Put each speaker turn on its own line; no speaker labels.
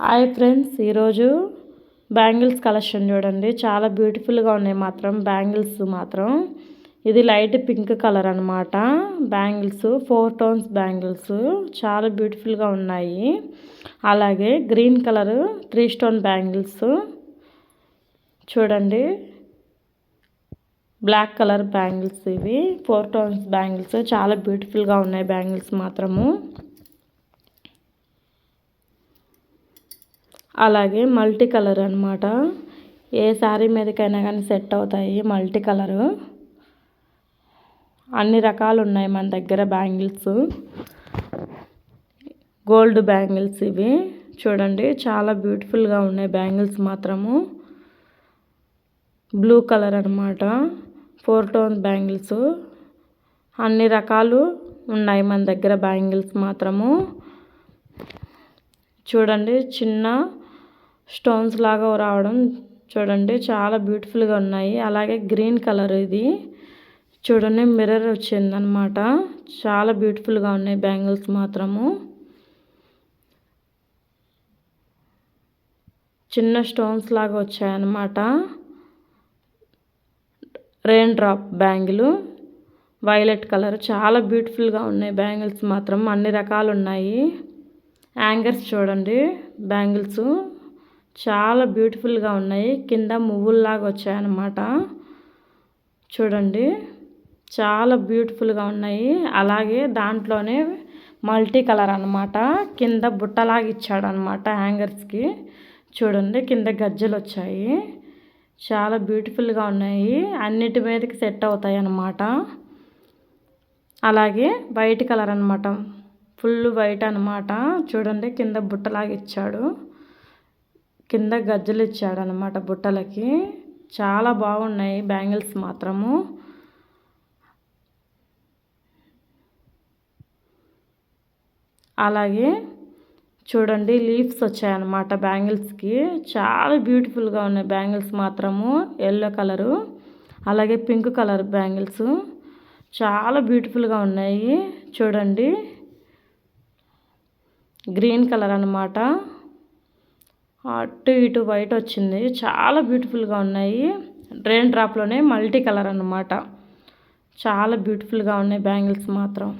Hi friends, ఈరోజు bangles collection చూడండి. చాలా బ్యూటిఫుల్గా ఉన్నాయి మాత్రం బ్యాంగిల్స్ మాత్రం. ఇది లైట్ పింక్ కలర్ అనమాట. బ్యాంగిల్స్ 4 టోన్స్ బ్యాంగిల్స్ చాలా బ్యూటిఫుల్గా ఉన్నాయి. అలాగే గ్రీన్ కలర్ 3 స్టోన్ బ్యాంగిల్స్ చూడండి. బ్లాక్ కలర్ బ్యాంగిల్స్ ఇవి 4 టోన్స్ బ్యాంగిల్స్ చాలా బ్యూటిఫుల్గా ఉన్నాయి బ్యాంగిల్స్ మాత్రము. అలాగే మల్టీ కలర్ అనమాట. ఏ శారీ మీదకైనా కానీ సెట్ అవుతాయి. మల్టీ కలరు అన్ని రకాలు ఉన్నాయి మన దగ్గర బ్యాంగిల్స్. గోల్డ్ బ్యాంగిల్స్ ఇవి చూడండి, చాలా బ్యూటిఫుల్గా ఉన్నాయి బ్యాంగిల్స్ మాత్రము. బ్లూ కలర్ అనమాట. 4 టోన్ బ్యాంగిల్స్ అన్ని రకాలు ఉన్నాయి మన దగ్గర బ్యాంగిల్స్ మాత్రము. చూడండి, చిన్న స్టోన్స్ లాగా రావడం చూడండి, చాలా బ్యూటిఫుల్గా ఉన్నాయి. అలాగే గ్రీన్ కలర్ ఇది చూడండి, మిర్రర్ వచ్చిందనమాట. చాలా బ్యూటిఫుల్గా ఉన్నాయి బ్యాంగిల్స్ మాత్రము. చిన్న స్టోన్స్ లాగా వచ్చాయన్నమాట. Rain drop bangle violet colour చాలా బ్యూటిఫుల్గా ఉన్నాయి బ్యాంగిల్స్ మాత్రం. అన్ని రకాలు ఉన్నాయి. యాంగర్స్ చూడండి, బ్యాంగిల్స్ చాలా బ్యూటిఫుల్గా ఉన్నాయి. కింద మువ్వుల్లాగా వచ్చాయన్నమాట. చూడండి, చాలా బ్యూటిఫుల్గా ఉన్నాయి. అలాగే దాంట్లోనే మల్టీ కలర్ అనమాట. కింద బుట్టలాగా ఇచ్చాడనమాట హ్యాంగర్స్కి. చూడండి, కింద గజ్జలు వచ్చాయి. చాలా బ్యూటిఫుల్గా ఉన్నాయి. అన్నిటి మీదకి సెట్ అవుతాయి అన్నమాట. అలాగే వైట్ కలర్ అనమాట, ఫుల్ వైట్ అనమాట. చూడండి, కింద బుట్టలాగా ఇచ్చాడు. కింద గజ్జలు ఇచ్చాడు అనమాట బుట్టలకి. చాలా బాగున్నాయి బ్యాంగిల్స్ మాత్రము. అలాగే చూడండి, లీవ్స్ వచ్చాయన్నమాట బ్యాంగిల్స్కి. చాలా బ్యూటిఫుల్గా ఉన్నాయి బ్యాంగిల్స్ మాత్రము. ఎల్లో కలరు అలాగే పింక్ కలర్ బ్యాంగిల్స్ చాలా బ్యూటిఫుల్గా ఉన్నాయి. చూడండి, గ్రీన్ కలర్ అనమాట. అటు ఇటు వైట్ వచ్చింది. చాలా బ్యూటిఫుల్గా ఉన్నాయి. రెయిన్ డ్రాప్లోనే మల్టీ కలర్ అనమాట. చాలా బ్యూటిఫుల్గా ఉన్నాయి బ్యాంగిల్స్ మాత్రం.